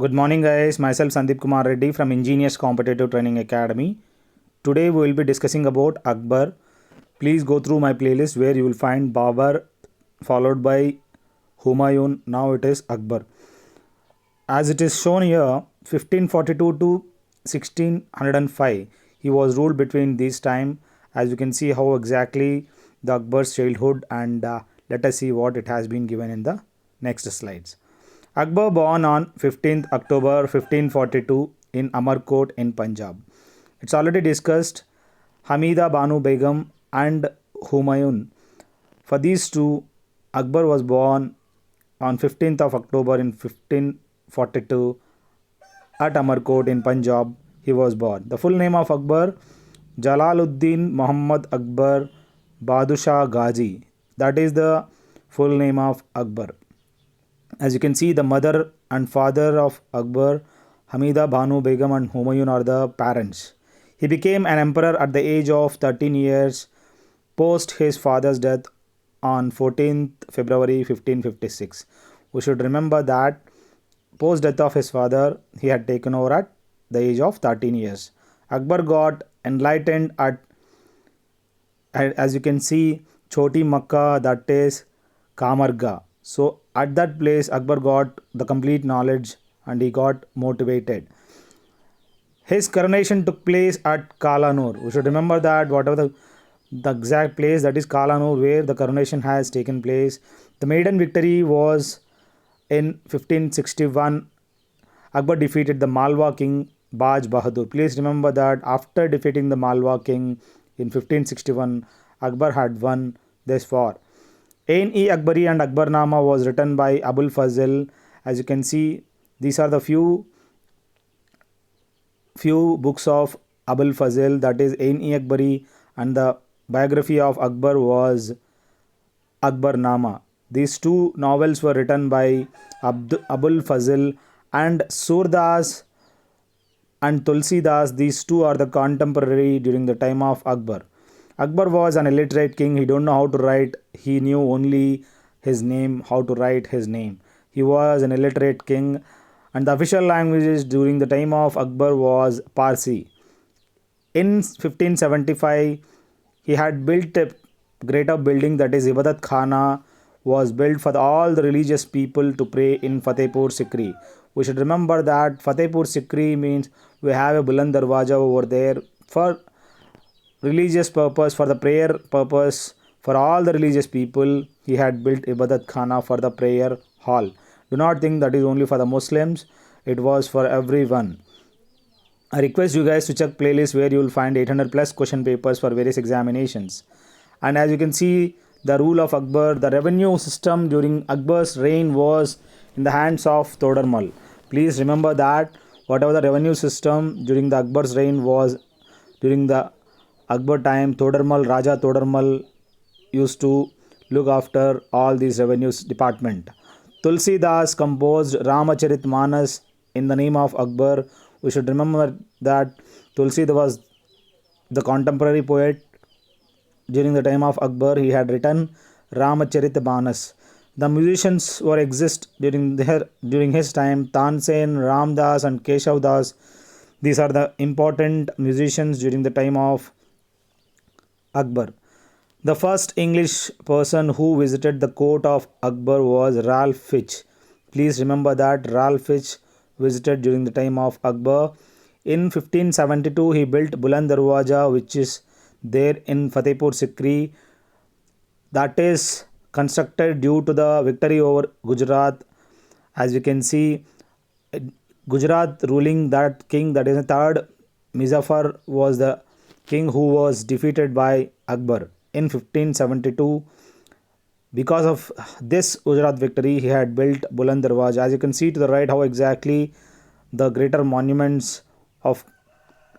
Good morning, guys. Myself Sandeep Kumar Reddy from Ingenious Competitive Training Academy. Today we will be discussing about Akbar. Please go through my playlist where you will find Babar followed by Humayun. Now it is Akbar. As it is shown here, 1542 to 1605, he was ruled between this time. As you can see how exactly the Akbar's childhood, and let us see what it has been given in the next slides. Akbar born on 15th October 1542 in Amarkot in Punjab. It's already discussed Hamida Banu Begum and Humayun. For these two, Akbar was born on 15th of October in 1542 at Amarkot in Punjab. He was born. The full name of Akbar, Jalaluddin Muhammad Akbar Badshah Ghazi. That is the full name of Akbar. As you can see, the mother and father of Akbar, Hamida Banu Begum and Humayun, are the parents. He became an emperor at the age of 13 years post his father's death on 14th February 1556. We should remember that post death of his father, he had taken over at the age of 13 years. Akbar got enlightened at, as you can see, Choti Makkah, that is Kamarga. So at that place, Akbar got the complete knowledge and he got motivated. His coronation took place at Kalanur. We should remember that whatever the exact place, that is Kalanur, where the coronation has taken place. The maiden victory was in 1561. Akbar defeated the Malwa king Baj Bahadur. Please remember that after defeating the Malwa king in 1561, Akbar had won this war. Ain-e-Akbari and Akbarnama was written by Abul Fazl. As you can see, these are the few books of Abul Fazl, that is Ain-e-Akbari, and the biography of Akbar was Akbarnama. These two novels were written by Abul Fazl and Surdas and Tulsidas. These two are the contemporary during the time of Akbar. Akbar was an illiterate king. He don't know how to write. He knew only his name, how to write his name. He was an illiterate king, and the official languages during the time of Akbar was Parsi. In 1575, he had built a greater building, that is Ibadat Khana, was built for all the religious people to pray in Fatehpur Sikri. We should remember that Fatehpur Sikri means we have a Buland Darwaja over there for religious purpose, for the prayer purpose, for all the religious people. He had built Ibadat Khana for the prayer hall. Do not think that is only for the Muslims, it was for everyone. I request you guys to check playlist where you will find 800 plus question papers for various examinations. And as you can see, the rule of Akbar, the revenue system during Akbar's reign was in the hands of Todarmal. Please remember that whatever the revenue system during the Akbar's reign was, during the Akbar time, Raja Todarmal used to look after all these revenues department. Tulsidas composed Ramacharit Manas in the name of Akbar. We should remember that Tulsidas was the contemporary poet during the time of Akbar. He had written Ramacharit Manas. The musicians were exist during his time. Tansen, Ramdas and Keshav Das. These are the important musicians during the time of Akbar. The first English person who visited the court of Akbar was Ralph Fitch. Please remember that Ralph Fitch visited during the time of Akbar. In 1572, he built Buland Darwaja, which is there in Fatehpur Sikri. That is constructed due to the victory over Gujarat. As you can see, Gujarat ruling that king, that is the third Muzaffar, was the king who was defeated by Akbar in 1572. Because of this Gujarat victory, he had built Buland Darwaja. As you can see to the right how exactly the greater monuments of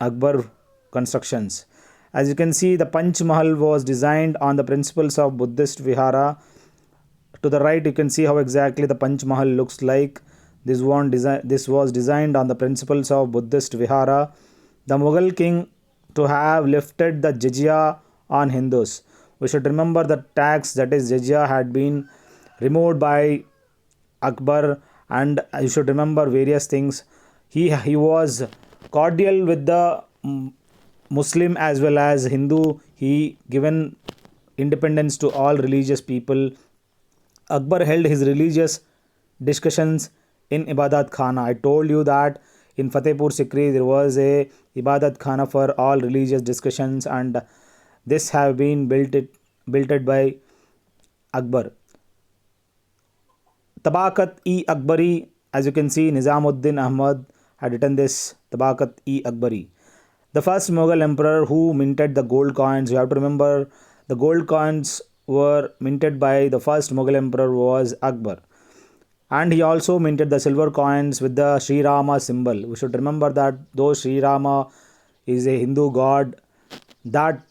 Akbar constructions. As you can see, the Panch Mahal was designed on the principles of Buddhist Vihara. To the right, you can see how exactly the Panch Mahal looks like. This was designed on the principles of Buddhist Vihara. The Mughal king to have lifted the jizya on Hindus. We should remember the tax, that is jizya, had been removed by Akbar, and you should remember various things. He was cordial with the Muslim as well as Hindu. He given independence to all religious people. Akbar held his religious discussions in Ibadat Khana. I told you that in Fatehpur Sikri there was a Ibadat Khana for all religious discussions, and this have been built by Akbar. Tabakat-e-Akbari, as you can see, Nizamuddin Ahmad had written this Tabakat-e-Akbari. The first Mughal emperor who minted the gold coins. You have to remember the gold coins were minted by the first Mughal emperor was Akbar. And he also minted the silver coins with the Sri Rama symbol. We should remember that though Sri Rama is a Hindu god, that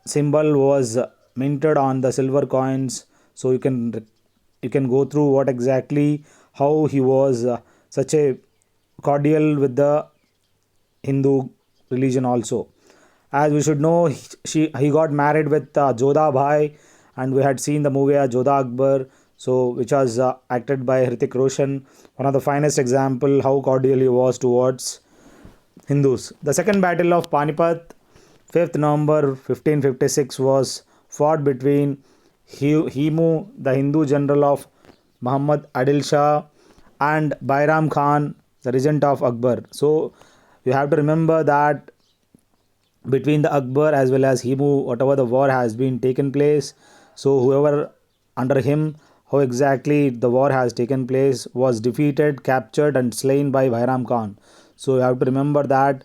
symbol was minted on the silver coins. So you can go through what exactly how he was such a cordial with the Hindu religion also. As we should know, he got married with Jodha Bhai, and we had seen the movie Jodha Akbar, so which was acted by Hrithik Roshan. One of the finest example how cordial he was towards Hindus. The second battle of Panipat, 5th November 1556, was fought between Himu, the Hindu general of Muhammad Adil Shah, and Bairam Khan, the regent of Akbar. So you have to remember that between the Akbar as well as Himu, whatever the war has been taken place, so whoever under him, how exactly the war has taken place, was defeated, captured, and slain by Bairam Khan. So you have to remember that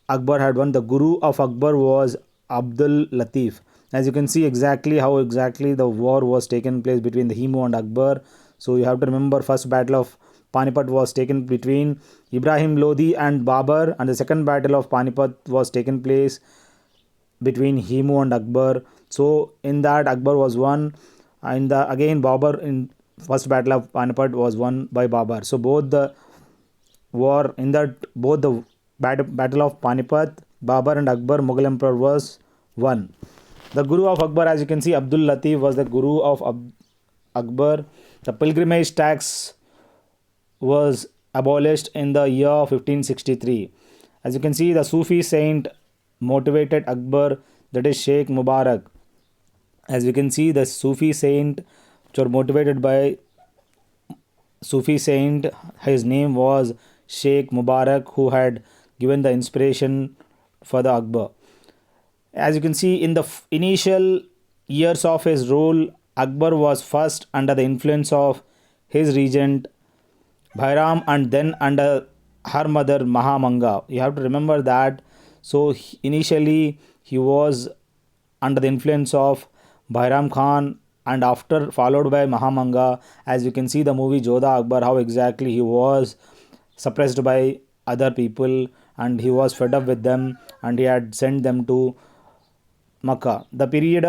Akbar had won. The Guru of Akbar was Abdul Latif. As you can see exactly how exactly the war was taken place between the Himu and Akbar. So you have to remember first battle of Panipat was taken between Ibrahim Lodi and Babar, and the second battle of Panipat was taken place between Himu and Akbar. So in that Akbar was won, and again Babar in first battle of Panipat was won by Babar. So both the war in that both the battle of Panipat, Babar and Akbar, Mughal emperor was won. The Guru of Akbar, as you can see, Abdul Latif was the Guru of Akbar. The pilgrimage tax was abolished in the year 1563. As you can see, the Sufi saint motivated Akbar, that is Sheikh Mubarak. As you can see, the Sufi saint which were motivated by Sufi saint, his name was Sheikh Mubarak, who had given the inspiration for the Akbar. As you can see, in the initial years of his rule, Akbar was first under the influence of his regent Bhairam, and then under her mother Mahamanga. You have to remember that. So initially he was under the influence of Bhairam Khan, and after followed by Mahamanga. As you can see the movie Jodha Akbar, how exactly he was suppressed by other people and he was fed up with them and he had sent them to Makkah. The period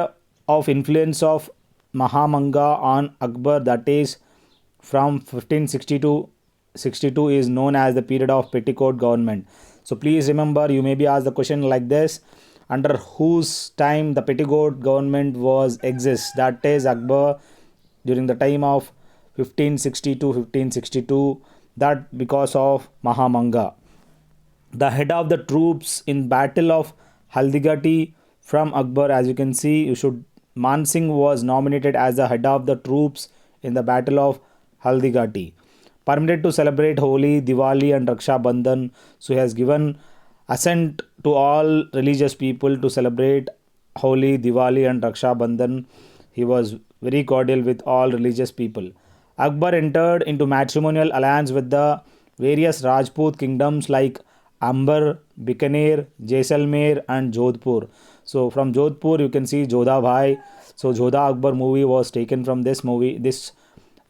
of influence of Mahamanga on Akbar, that is from 1560 to 62, is known as the period of petticoat government. So please remember, you may be asked the question like this: under whose time the petticoat government was exists? That is Akbar during the time of 1560 to 1562. That because of Mahamanga. The head of the troops in battle of Haldigati from Akbar, as you can see, Mansingh was nominated as the head of the troops in the battle of Haldigati. Permitted to celebrate Holi, Diwali and Raksha Bandhan. So he has given assent to all religious people to celebrate Holi, Diwali and Raksha Bandhan. He was very cordial with all religious people. Akbar entered into matrimonial alliance with the various Rajput kingdoms like Amber, Bikaner, Jaisalmer and Jodhpur. So from Jodhpur you can see Jodha Bhai. So Jodha Akbar movie was taken from this movie, this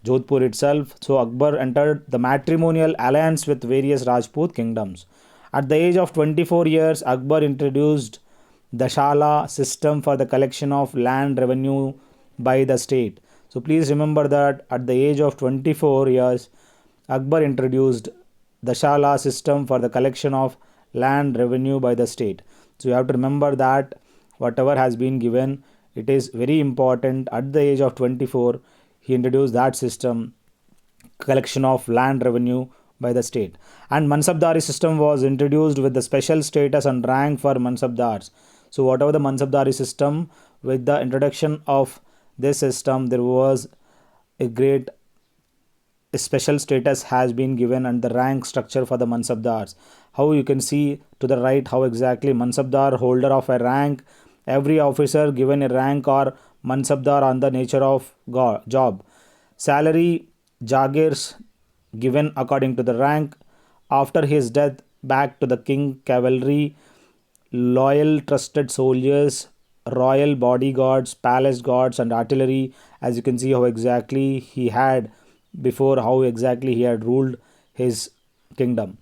Jodhpur itself. So Akbar entered the matrimonial alliance with various Rajput kingdoms. At the age of 24 years, Akbar introduced the Shala system for the collection of land revenue by the state. So please remember that at the age of 24 years, Akbar introduced the Shala system for the collection of land revenue by the state. So you have to remember that whatever has been given, it is very important. At the age of 24, he introduced that system collection of land revenue by the state. And Mansabdari system was introduced with the special status and rank for Mansabdars. So whatever the Mansabdari system, with the introduction of this system, there was a great special status has been given and the rank structure for the Mansabdars. How you can see to the right how exactly Mansabdar, holder of a rank, every officer given a rank or Mansabdar on the nature of job. Salary, Jagirs given according to the rank. After his death, back to the king, cavalry, loyal trusted soldiers, royal bodyguards, palace guards, and artillery. As you can see how exactly he had before, how exactly he had ruled his kingdom.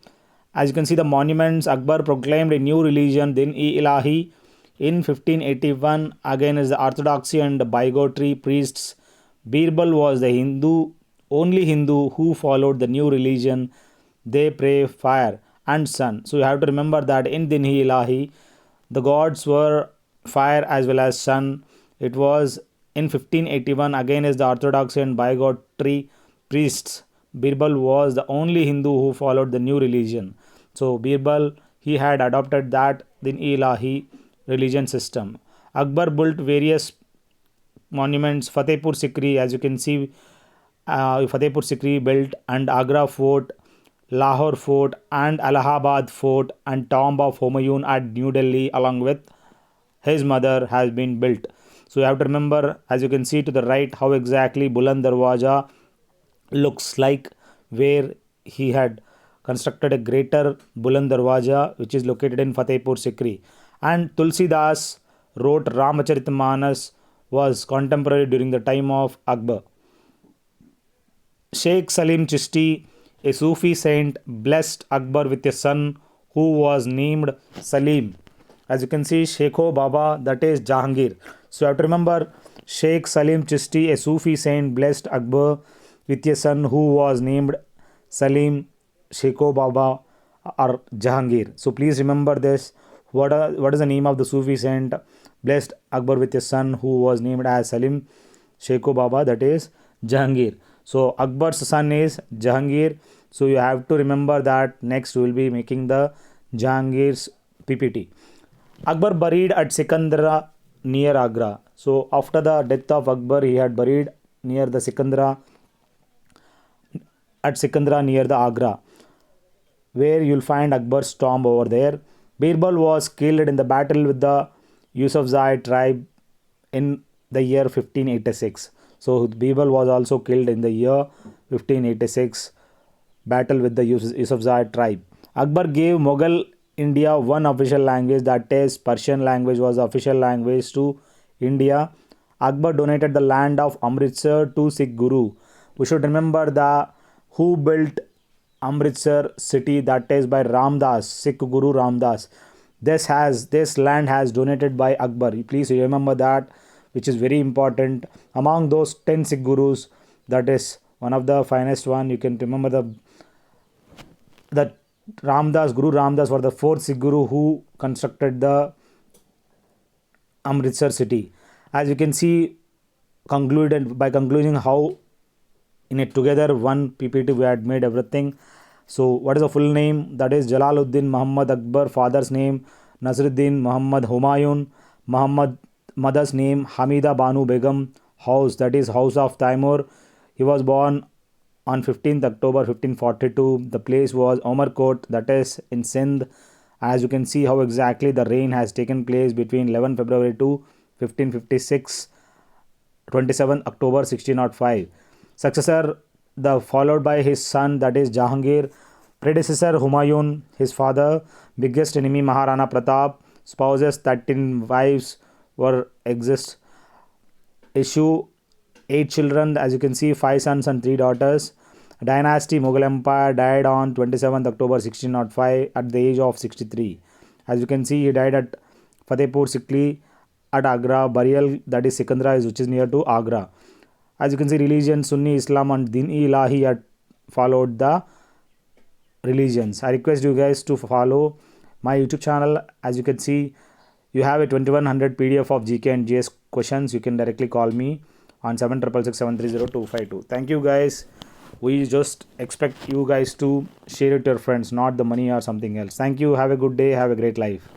As you can see the monuments, Akbar proclaimed a new religion, Din-e-Ilahi, in 1581 against the orthodoxy and bigotry priests. Birbal was the only Hindu who followed the new religion. They pray fire and sun. So you have to remember that in Din-e-Ilahi, the gods were fire as well as sun. It was in 1581 against the orthodoxy and bigotry priests. Birbal was the only Hindu who followed the new religion. So Birbal, he had adopted that Din-e-Ilahi religion system. Akbar built various monuments. Fatehpur Sikri, as you can see, Fatehpur Sikri built, and Agra Fort, Lahore Fort, and Allahabad Fort, and tomb of Humayun at New Delhi along with his mother has been built. So you have to remember, as you can see to the right, how exactly Buland Darwaja looks like, where he had constructed a greater Buland Darwaja which is located in Fatehpur Sikri. And Tulsidas wrote Ramcharitmanas, was contemporary during the time of Akbar. Sheikh Salim Chishti, a Sufi saint, blessed Akbar with a son who was named Salim. As you can see, Sheikho Baba, that is Jahangir. So you have to remember, Sheikh Salim Chishti, a Sufi saint, blessed Akbar with a son who was named Salim, Sheikho Baba, or Jahangir. So please remember this. What is the name of the Sufi saint blessed Akbar with a son who was named as Salim, Sheikho Baba, that is Jahangir. So Akbar's son is Jahangir. So you have to remember that. Next we will be making the Jahangir's PPT. Akbar buried at Sikandra near Agra. So after the death of Akbar, he had buried near the Sikandra, at Sikandra near the Agra, where you'll find Akbar's tomb over there. Birbal was killed in the battle with the Yusufzai tribe in the year 1586. So Birbal was also killed in the year 1586, battle with the Yusufzai tribe. Akbar gave Mughal India one official language, that is Persian language was the official language to India. Akbar donated the land of Amritsar to Sikh Guru. We should remember the who built Amritsar city, that is by Ramdas, Sikh Guru Ramdas. This land has donated by Akbar. Please remember that, which is very important. Among those 10 Sikh Gurus, that is one of the finest one. You can remember the Ramdas, Guru Ramdas were the fourth Sikh Guru who constructed the Amritsar city. As you can see, concluding how in it together one PPT we had made everything. So what is the full name? That is Jalaluddin Muhammad Akbar, father's name Nasruddin Muhammad Humayun, Muhammad mother's name Hamida Banu Begum, house, that is House of Taimur. He was born on 15th October 1542. The place was Omarkot, that is in Sindh. As you can see how exactly the reign has taken place between 11 February to 1556, 27 October 1605. Successor, followed by his son, that is Jahangir. Predecessor Humayun, his father. Biggest enemy Maharana Pratap. Spouses, 13 wives were exist. Issue 8 children, as you can see, 5 sons and 3 daughters. Dynasty Mughal Empire, died on 27th October 1605 at the age of 63. As you can see, he died at Fatehpur Sikri at Agra. Burial, that is Sikandra, which is near to Agra. As you can see, religion Sunni Islam and Din-e-Ilahi had followed the religions. I request you guys to follow my YouTube channel. As you can see, you have a 2100 PDF of GK and GS questions. You can directly call me on 766730 252. Thank you guys. We just expect you guys to share it to your friends, not the money or something else. Thank you. Have a good day. Have a great life.